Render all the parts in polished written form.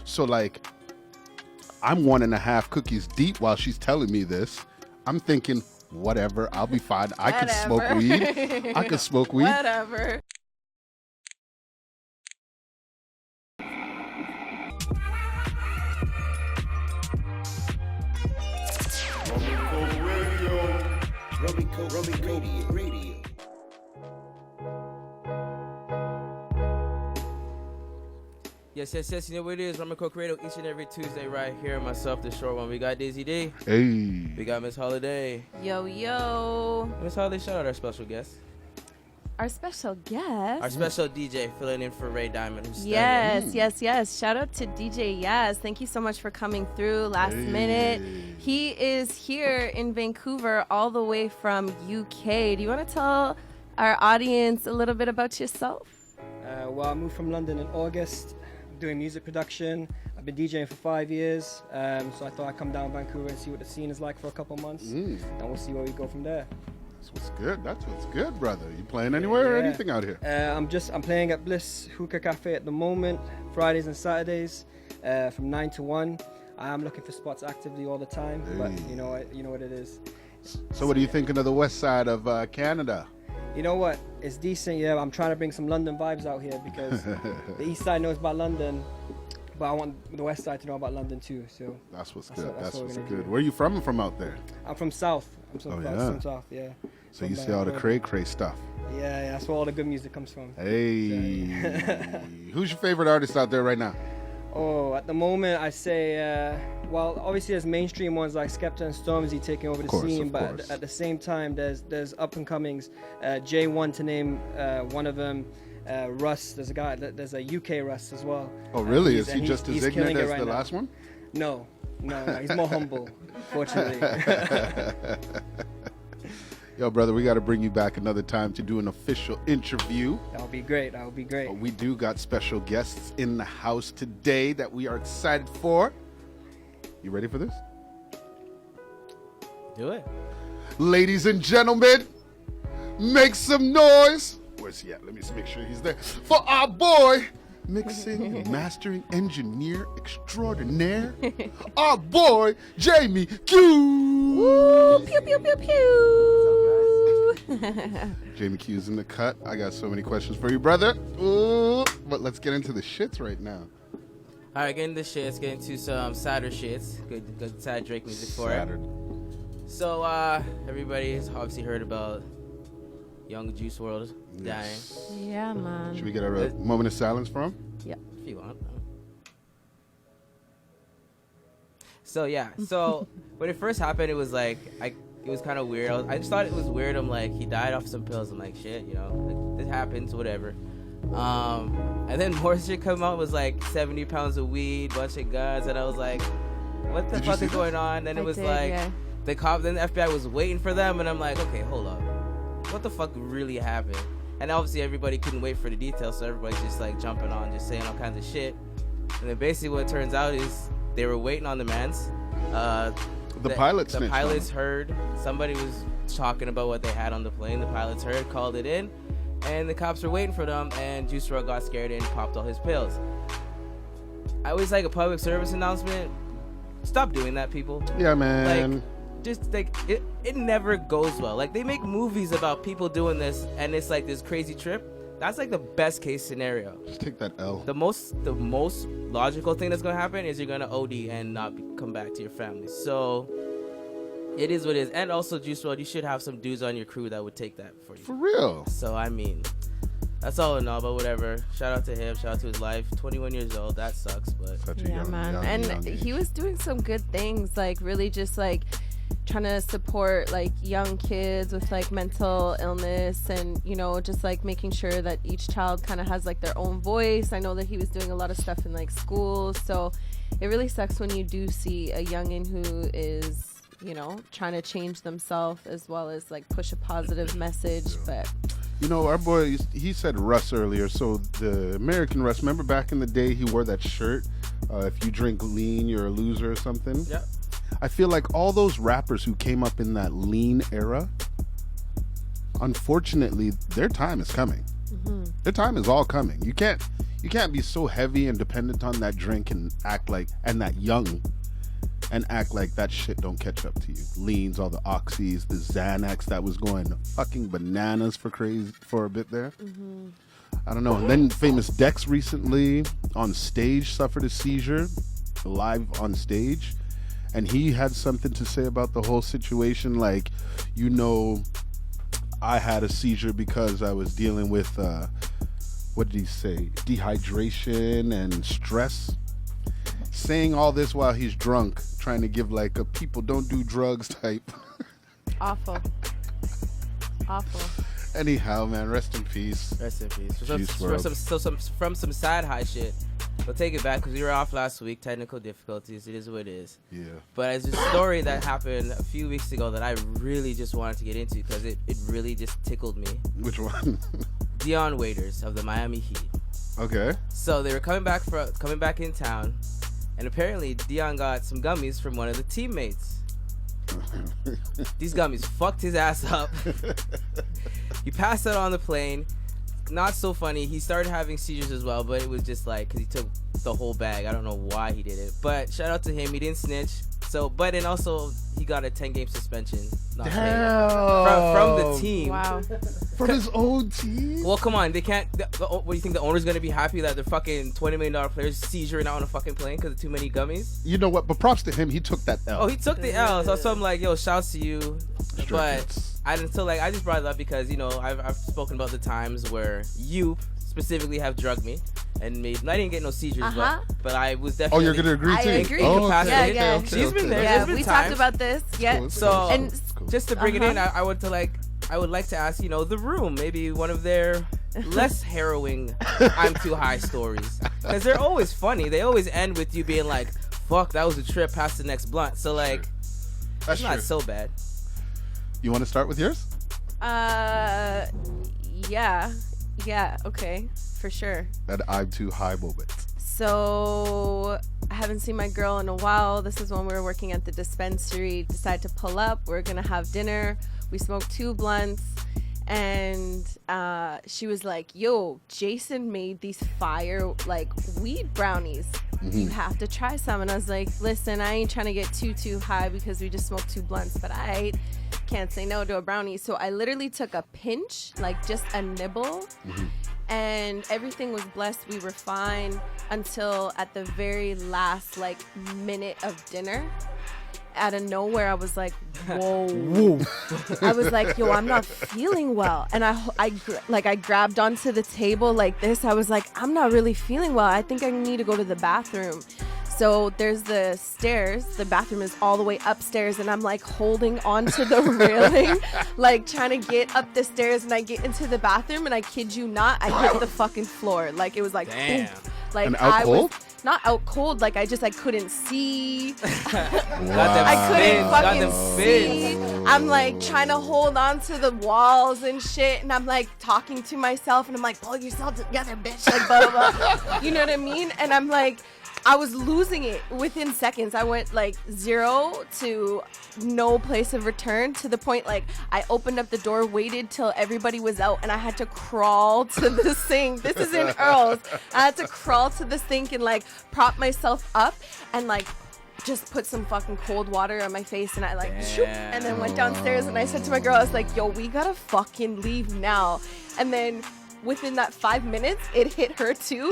So like, I'm 1.5 cookies deep while she's telling me this. I'm thinking, whatever, I'll be fine. I could smoke weed. I could smoke weed. Whatever. Radio. Yes, you know what it is. rumncokeradio each and every Tuesday right here. Myself, the short one. We got Dizzy D. Hey. We got Miss Holiday. Yo. Miss Holiday, shout out our special guest. Our special guest. Our special DJ filling in for Ray Diamond. Who's Yes. Shout out to DJ Yaz. Thank you so much for coming through last minute. He is here in Vancouver all the way from UK. Do you want to tell our audience a little bit about yourself? Well, I moved from London in August, doing music production. I've been DJing for 5 years, so I thought I'd come down to Vancouver and see what the scene is like for a couple months, and we'll see where we go from there. That's what's good. That's what's good, brother. You playing anywhere or anything out here? I'm playing at Bliss Hookah Cafe at the moment, Fridays and Saturdays, from 9 to 1. I am looking for spots actively all the time, but you know what it is. So what are you thinking of the west side of Canada? You know what? It's decent, yeah. I'm trying to bring some London vibes out here because the east side knows about London, but I want the west side to know about London too. So that's what's good. That's what what's we're gonna good. do. Where are you from out there? I'm from South. I'm from South, yeah. So from you see all the cray stuff. Yeah, that's where all the good music comes from. Hey. Who's your favorite artist out there right now? Oh, at the moment I say, well, obviously there's mainstream ones like Skepta and Stormzy taking over the scene, but at the same time there's up and comings. J1 to name one of them. Russ, there's a UK Russ as well. Oh really? Is he just as ignorant as the last one? No, he's more humble, fortunately. Yo, brother, we got to bring you back another time to do an official interview. That would be great. But we do got special guests in the house today that we are excited for. You ready for this? Do it. Ladies and gentlemen, make some noise. Where's he at? Let me make sure he's there. For our boy, mixing and mastering engineer extraordinaire, our boy, Jamie Kuse. Woo, pew, pew, pew, pew. Jamie Kuse in the cut. I got so many questions for you, brother. Ooh, but let's get into the shits right now. All right, get into the shits. Get into some sadder shits. Good sad Drake music for it. So, everybody has obviously heard about Young Juice WRLD dying. Yeah, man. Should we get a moment of silence for him? Yeah. If you want. So, yeah. So, when it first happened, it was like, it was kind of weird. I just thought it was weird. I'm like, he died off some pills. I'm like, shit, you know, like, this happens, whatever. And then more shit come out. It was like 70 pounds of weed, bunch of guns, and I was like, what the fuck is going on? Then it was the cop, then the FBI was waiting for them, and I'm like, okay, hold up, what the fuck really happened? And obviously everybody couldn't wait for the details, so everybody's just like jumping on, just saying all kinds of shit. And then basically what it turns out is they were waiting on the man's. The pilots heard somebody was talking about what they had on the plane. The pilots heard, called it in, and the cops were waiting for them, and Juice WRLD got scared and popped all his pills. I always like a public service announcement. Stop doing that, people. Yeah, man. Like, just like it never goes well. Like, they make movies about people doing this, and it's like this crazy trip. That's like the best case scenario. Just take that L. The most logical thing that's gonna happen is you're gonna OD and not come back to your family. So it is what it is. And also, Juice WRLD, you should have some dudes on your crew that would take that for you. For real. So I mean, that's all in all. But whatever. Shout out to him. Shout out to his life. 21 years old. That sucks. But yeah, man. And he was doing some good things. Like really, just like trying to support like young kids with like mental illness, and you know, just like making sure that each child kind of has like their own voice. I know that he was doing a lot of stuff in like schools, so it really sucks when you do see a youngin who is, you know, trying to change themselves as well as like push a positive message. But you know, our boy, he said Russ earlier. So the American Russ, remember back in the day he wore that shirt, if you drink lean you're a loser or something? Yeah. I feel like all those rappers who came up in that lean era, unfortunately, their time is coming. Their time is all coming. You can't be so heavy and dependent on that drink and that young and act like that shit don't catch up to you. Leans, all the oxys, the Xanax that was going fucking bananas for a bit there. I don't know. And then famous Dex recently on stage suffered a seizure live on stage, and he had something to say about the whole situation. Like, I had a seizure because I was dealing with what did he say? Dehydration and stress. Saying all this while he's drunk, trying to give like a people don't do drugs type. Awful. Anyhow, man, rest in peace. Rest in peace. From some sad high shit. We'll take it back because we were off last week. Technical difficulties. It is what it is. Yeah. But it's a story that happened a few weeks ago that I really just wanted to get into because it really just tickled me. Which one? Dion Waiters of the Miami Heat. Okay. So they were coming back in town, and apparently Dion got some gummies from one of the teammates. These gummies fucked his ass up. He passed out on the plane. Not so funny. He started having seizures as well, but it was just like because he took the whole bag. I don't know why he did it, but shout out to him. He didn't snitch. So, but then also he got a 10-game suspension. From the team. Wow. From his own team? Well, come on. They can't. What do you think? The owner's gonna be happy that their fucking $20 million players seizuring out on a fucking plane because of too many gummies? You know what? But props to him. He took that L. Oh, he took the L. So I'm like, yo, shouts to you. But I just brought it up because I've spoken about the times where you specifically have drugged me and made. I didn't get no seizures, but I was definitely. Oh, you're gonna agree too? I agree. Incapacitated. Yeah. She's been there. Yeah, There's we been talked times. about this. Yeah. Cool. So And just to bring it in, I would like to ask the room maybe one of their less harrowing I'm too high stories because they're always funny. They always end with you being like, "Fuck, that was a trip past the next blunt." So like, That's it's not true. so bad. You want to start with yours? Yeah, okay, for sure. That I'm too high moment. So I haven't seen my girl in a while. This is when we were working at the dispensary. Decided to pull up. We're gonna have dinner. We smoked 2 blunts, and she was like, "Yo, Jason made these fire weed brownies. You have to try some." And I was like, "Listen, I ain't trying to get too high because we just smoked 2 blunts, but I can't say no to a brownie." So I literally took a pinch, just a nibble, and everything was blessed. We were fine until at the very last minute of dinner. Out of nowhere, I was like, whoa. I was like, yo, I'm not feeling well. And I grabbed onto the table like this. I was like, I'm not really feeling well. I think I need to go to the bathroom. So there's the stairs. The bathroom is all the way upstairs, and I'm holding onto the railing, trying to get up the stairs. And I get into the bathroom, and I kid you not, I hit the fucking floor. It was damn. boom. And out cold? Not out cold. I couldn't see. Wow. I couldn't fucking see. spins. I'm trying to hold on to the walls and shit, and I'm talking to myself, and I'm like, pull yourself together, bitch. Blah, blah, blah. You know what I mean? And I'm I was losing it within seconds. I went 0 to no place of return, to the point I opened up the door, waited till everybody was out, and I had to crawl to the sink. This is in Earl's. I had to crawl to the sink and prop myself up and just put some fucking cold water on my face, and I shoop, and then went downstairs, and I said to my girl, I was like, yo, we gotta fucking leave now. And then within that 5 minutes, it hit her too.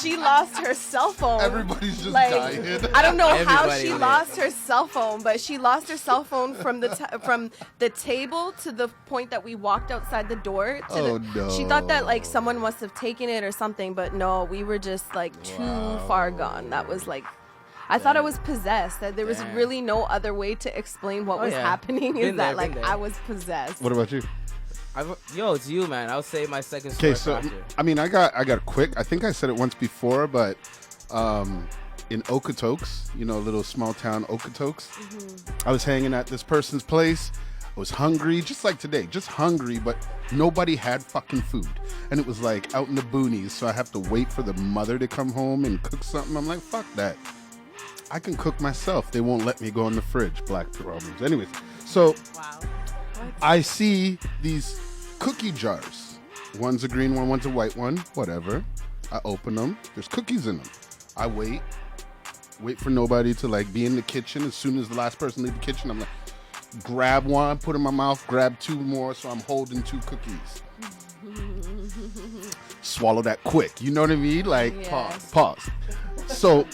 She lost her cell phone. Everybody's just dying. I don't know how Everybody she did. lost her cell phone, but she lost her cell phone from the table to the point that we walked outside the door. No. She thought that someone must have taken it or something, but no, we were just too far gone. That was I thought I was possessed. That there was really no other way to explain what was happening. Been Is that there, been there. I was possessed. What about you? Yo, it's you, man. I would say my second story. Okay, so I mean, I got quick. I think I said it once before, but in Okotoks, little small town Okotoks, I was hanging at this person's place. I was hungry, just like today, just hungry, but nobody had fucking food, and it was out in the boonies. So I have to wait for the mother to come home and cook something. I'm like, fuck that. I can cook myself. They won't let me go in the fridge. Black problems. Anyways, so Wow. I see these cookie jars One's a green one, one's a white one. Whatever. I open them. There's cookies in them. I wait for nobody to like be in the kitchen. As soon as the last person leave the kitchen, I'm like, grab one, put it in my mouth, grab two more, so I'm holding 2 cookies. Swallow that quick. You know what I mean? Like, pause. So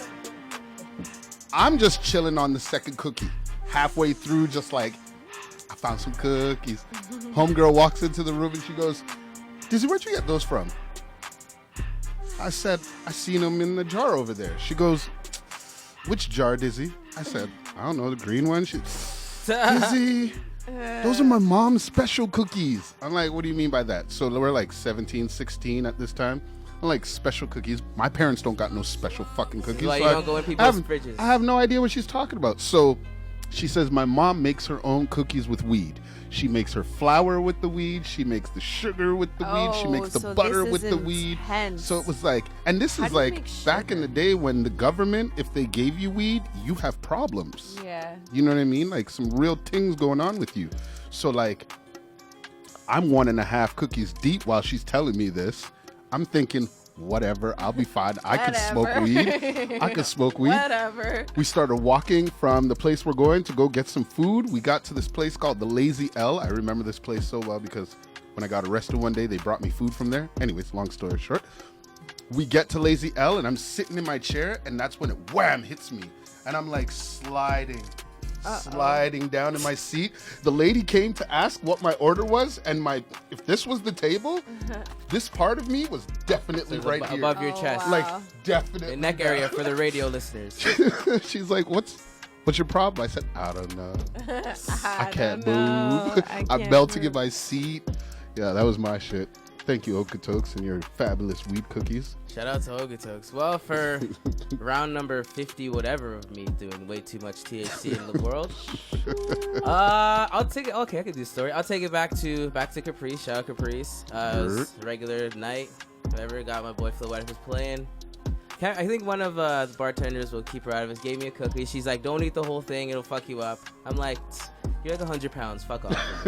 I'm just chilling on the second cookie. Halfway through, just like, I found some cookies. Homegirl walks into the room and she goes, Dizzy, where'd you get those from? I said, I seen them in the jar over there. She goes, which jar, Dizzy? I said, I don't know, the green one. She, Dizzy, those are my mom's special cookies. I'm like, what do you mean by that? So we're like 17, 16 at this time. I'm like, special cookies? My parents don't got no special fucking cookies. Like, so you don't go in people's fridges. I have no idea what she's talking about. So she says my mom makes her own cookies with weed. She makes her flour with the weed. She makes the sugar with the weed. She makes the butter with the weed. So it was like, and this is like back in the day when the government, if they gave you weed, you have problems. Yeah. You know what I mean? Like some real things going on with you. So like, I'm 1.5 cookies deep while she's telling me this. I'm thinking, whatever, I'll be fine. I could smoke weed. Whatever. We started walking from the place we're going to go get some food. We got to this place called the Lazy L. I remember this place so well because when I got arrested one day, they brought me food from there. Anyways, long story short. We get to Lazy L and I'm sitting in my chair and that's when it wham hits me. And I'm like sliding down in my seat. The lady came to ask what my order was, and if this was the table, this part of me was definitely right here. Above your chest. Wow. Like, definitely. The neck area for the radio listeners. She's like, what's your problem? I said, I don't know. I can't move. I'm melting in my seat. Yeah, that was my shit. Thank you, Okatokes, and your fabulous weed cookies. Shout out to Okatokes. Well, for round number 50, whatever of me doing way too much THC in the world, I'll take it. Okay, I can do the story. I'll take it back to Caprice. Shout out Caprice. It was a regular night. Whatever. Got my boy Phil White was playing. I think one of the bartenders will keep her out of it. Gave me a cookie. She's like, "Don't eat the whole thing. It'll fuck you up." I'm like, "You're like 100 pounds. Fuck off."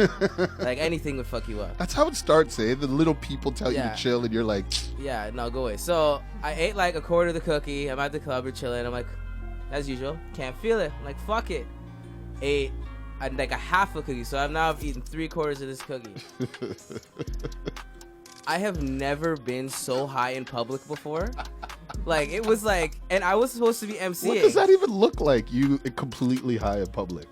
Like anything would fuck you up. That's how it starts, eh? The little people tell you to chill, and you're like, "Yeah, no, go away." So I ate like a quarter of the cookie. I'm at the club, we're chilling. I'm like, as usual, can't feel it. I'm like, fuck it. Ate like a half a cookie. So I've eaten 3/4 of this cookie. I have never been so high in public before. Like, it was like, and I was supposed to be emceeing. what does that even look like? You completely high in public.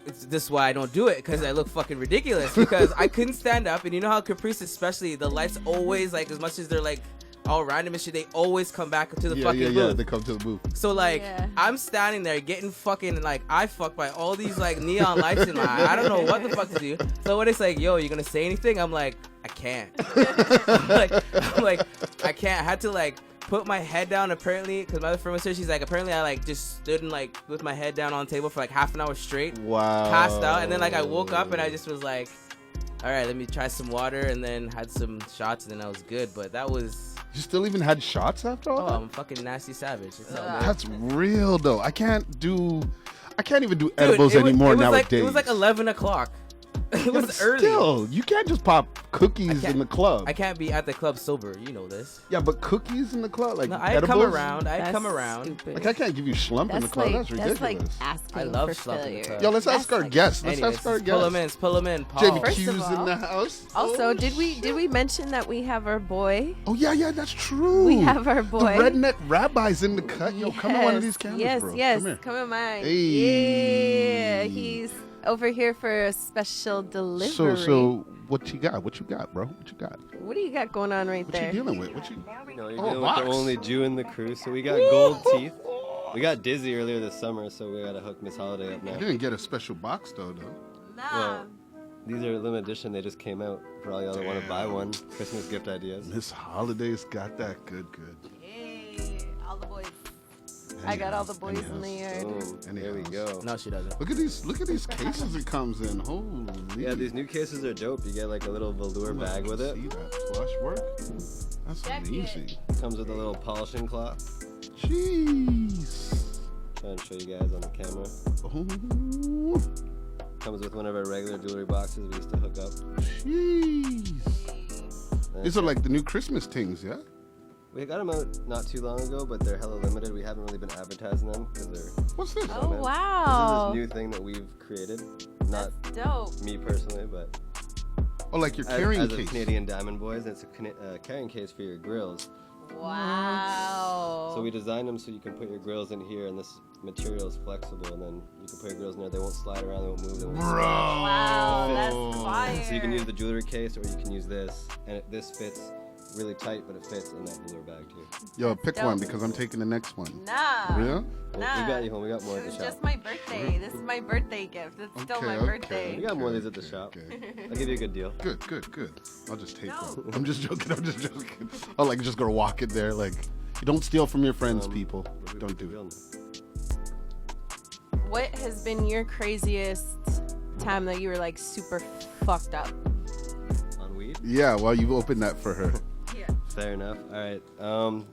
This is why I don't do it, because I look fucking ridiculous. Because I couldn't stand up, and you know how Caprice, especially, the lights always, like, as much as they're like all random and shit, they always come back to the fucking booth. Yeah, they come to the booth. So like, I'm standing there getting fucking like I fucked by all these like neon lights in my eye. I don't know what the fuck to do. So when it's like, yo, you gonna say anything? I'm like, I can't. I'm like, I can't. I had to like put my head down apparently, because my other friend was here. She's like, apparently I like just stood and like with my head down on the table for like half an hour straight. Wow. Passed out, and then like I woke up and I just was like, all right, let me try some water, and then had some shots, and then I was good. But that was. You still even had shots after all that? I'm a fucking nasty savage. That's real though. I can't even do edibles anymore nowadays. It was like 11 o'clock. It was early. Still, you can't just pop cookies in the club. I can't be at the club sober. You know this. Yeah, but cookies in the club, like no, I edibles? come around. Stupid. Like I can't give you schlump in the club. That's ridiculous. That's like asking I love for schlump in the failure. club. Yo, let's ask our guests. Let's ask our guests. Pull them in. Paul. Jamie First of Kuse in all- the house. Also, Oh, did we mention that we have our boy? Oh yeah, that's true. We have our boy. The redneck rabbi's in the cut. Yo, come on one of these cameras, yes, bro. Yes, Come here. come on mine. Hey. Yeah, he's over here for a special delivery. So what you got? What you got, bro? What you got? What do you got going on right What there? you dealing with? What you? No, you're Oh, dealing box. with the only Jew in the crew. So we got gold teeth. We got Dizzy earlier this summer, so we gotta hook Miss Holiday up now. You didn't get a special box though. Nah. Well, these are limited edition. They just came out for all y'all that want to buy one. Christmas gift ideas. Miss Holiday's got that good. Hey, all the boys. I got all the boys in the yard. Boom. There we go. No, she doesn't. Look at these cases it comes in. Holy. Yeah, these new cases are dope. You get like a little velour bag with it. See that plush work? That's Check amazing. Comes with a little polishing cloth. Jeez. Trying to show you guys on the camera. Oh, Comes with one of our regular jewelry boxes we used to hook up. jeez. These are like the new Christmas things, yeah? We got them out not too long ago, but they're hella limited. We haven't really been advertising them because they're. What's this? Oh, This wow. is this new thing that we've created. Not That's dope. me personally, but Oh, like your carrying as a case. Canadian Diamond Boys, it's a carrying case for your grills. Wow. So we designed them so you can put your grills in here, and this material is flexible, and then you can put your grills in there. They won't slide around, they won't move, they won't Bro. Wow, that's fire. So you can use the jewelry case, or you can use this, and this fits really tight, but it fits in that velour bag too. Yo, pick dope. one because I'm taking the next one. Nah. Yeah? Well, Nah. we got you home. We got more It at was the shop. just my birthday. This is my birthday gift. It's still Okay, my okay. birthday. We got more of these at the shop. Okay. I'll give you a good deal. Good, good, good. I'll just take No. one. I'm just joking. I'm just joking. I'll like just go walk in there. Like, you don't steal from your friends, people. Don't do it. What has been your craziest time that you were like super fucked up? On weed? Yeah, well, you opened that for her. Yeah. Fair enough. All right.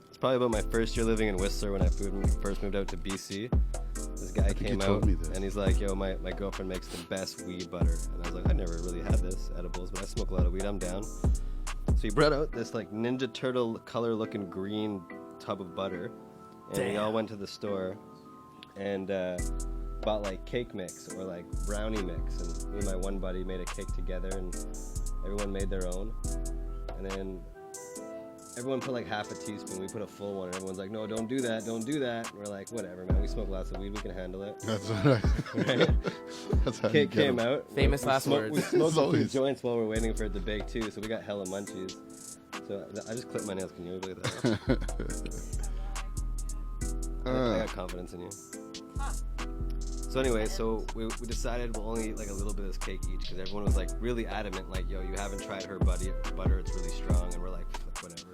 It's probably about my first year living in Whistler when I first moved out to BC. This guy think you came told out me this. and he's like, yo, my girlfriend makes the best weed butter. And I was like, I never really had this, edibles, but I smoke a lot of weed. I'm down. So he brought out this like Ninja Turtle color looking green tub of butter. And we all went to the store and bought like cake mix or like brownie mix. And me and my one buddy made a cake together and everyone made their own. And then everyone put like half a teaspoon. We put a full one, and everyone's like, "No, don't do that, don't do that." And we're like, "Whatever, man. We smoke lots of weed. We can handle it." That's right. That's how you Cake get came 'em. out. Famous We last smoked- words. We smoked As some always. joints while we're waiting for it to bake too, so we got hella munchies. So I just clipped my nails. Can you look at that? I got confidence in you. So anyway, so we decided we'll only eat like a little bit of this cake each because everyone was like really adamant, like, yo, you haven't tried her butter, it's really strong. And we're like, whatever.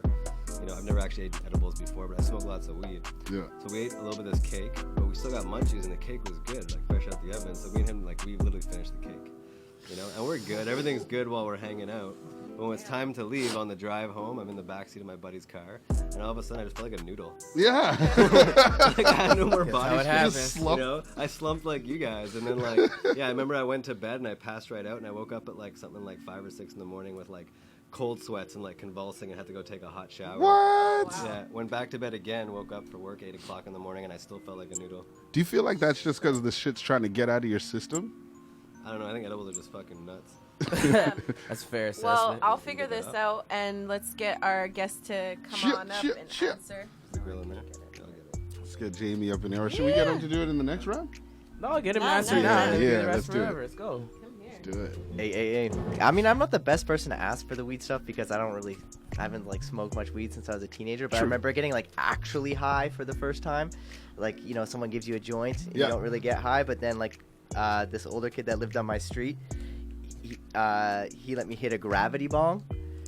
You know, I've never actually ate edibles before, but I smoke lots of weed. Yeah. So we ate a little bit of this cake, but we still got munchies and the cake was good, like fresh out the oven. So me and him, like, we literally finished the cake. You know, and we're good. Everything's good while we're hanging out. But when it's time to leave on the drive home, I'm in the backseat of my buddy's car, and all of a sudden I just felt like a noodle. Yeah. Like I had no more body how it strength, happens. you know? I slumped like you guys, and then like, yeah, I remember I went to bed and I passed right out, and I woke up at like something like 5 or 6 in the morning with like cold sweats and like convulsing and had to go take a hot shower. What? Yeah, went back to bed again, woke up for work 8 o'clock in the morning, and I still felt like a noodle. Do you feel like that's just because the shit's trying to get out of your system? I don't know, I think edibles are just fucking nuts. That's fair assessment. Well, I'll figure this out and let's get our guest to come on up and answer. Is the grill in there? Yeah, I'll get it. Let's get Jamie up in there. Or should we get him to do it in the next round? no, get him No, an answer no, now. no. Maybe Yeah, the rest let's do it. forever. Let's go. Come here. Let's do it. Hey. I mean, I'm not the best person to ask for the weed stuff because I haven't like smoked much weed since I was a teenager. But I True. remember getting like actually high for the first time. Like, you know, someone gives you a joint and Yeah. you don't really get high. But then like this older kid that lived on my street, he let me hit a gravity bong.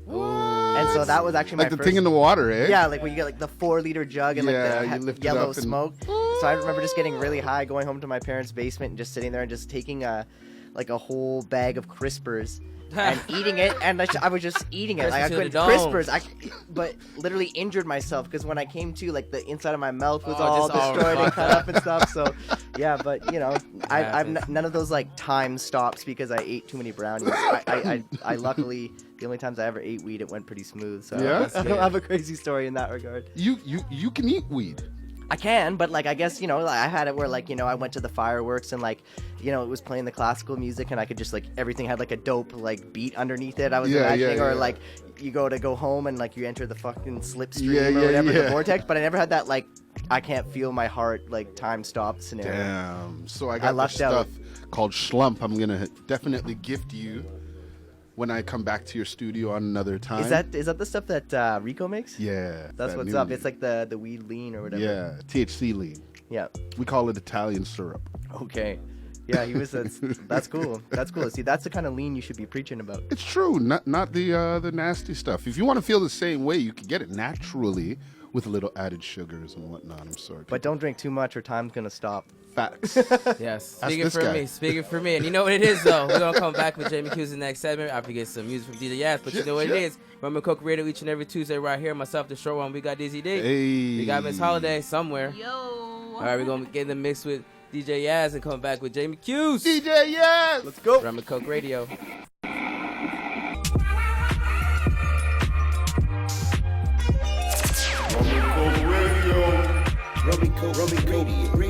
And so that was actually Like my the first... thing in the water, eh? Yeah, like when you get like the 4-liter jug and Yeah, like you the lift it yellow up and- smoke. So I remember just getting really high, going home to my parents' basement and just sitting there and just taking a whole bag of Crispers and eating it, and I was just eating it. Like I Crispers to couldn't the dome. Crispers, but literally injured myself because when I came to, like the inside of my mouth was Oh, all just all destroyed and fucked cut up and stuff. So yeah, but you know, I've happens. none of those like time stops because I ate too many brownies. I luckily the only times I ever ate weed it went pretty smooth. So Yeah? I don't have a crazy story in that regard. You can eat weed. I can, but like I guess, you know, like, I had it where like, you know, I went to the fireworks and like, you know, it was playing the classical music and I could just like everything had like a dope like beat underneath it. I was imagining, or like you go home and like you enter the fucking slipstream or whatever, the vortex. But I never had that like I can't feel my heart like time stop scenario. Damn. So I got this lucked out. stuff called Schlump. I'm gonna definitely gift you when I come back to your studio on another time. Is that the stuff that Rico makes? Yeah. That's that what's new up. lean. It's like the weed lean or whatever. Yeah, THC lean. Yeah. We call it Italian syrup. Okay. Yeah, he was. That's cool. That's cool. See, that's the kind of lean you should be preaching about. It's true, not the nasty stuff. If you want to feel the same way, you can get it naturally with a little added sugars and whatnot. I'm sorry. But don't drink too much or time's gonna stop. Facts. Yes, That's speaking this for guy. me, speaking for me. And you know what it is, though. We're going to come back with Jamiekuse next segment after we get some music from DJ Yaz. But you know what it is. Rumncokeradio each and every Tuesday right here. Myself, the short one. We got Dizzy D. Hey. We got Miss Holiday somewhere. Yo. All right, we're going to get in the mix with DJ Yaz and come back with Jamiekuse. DJ, yes. Let's go. Rumncokeradio. Rumncokeradio.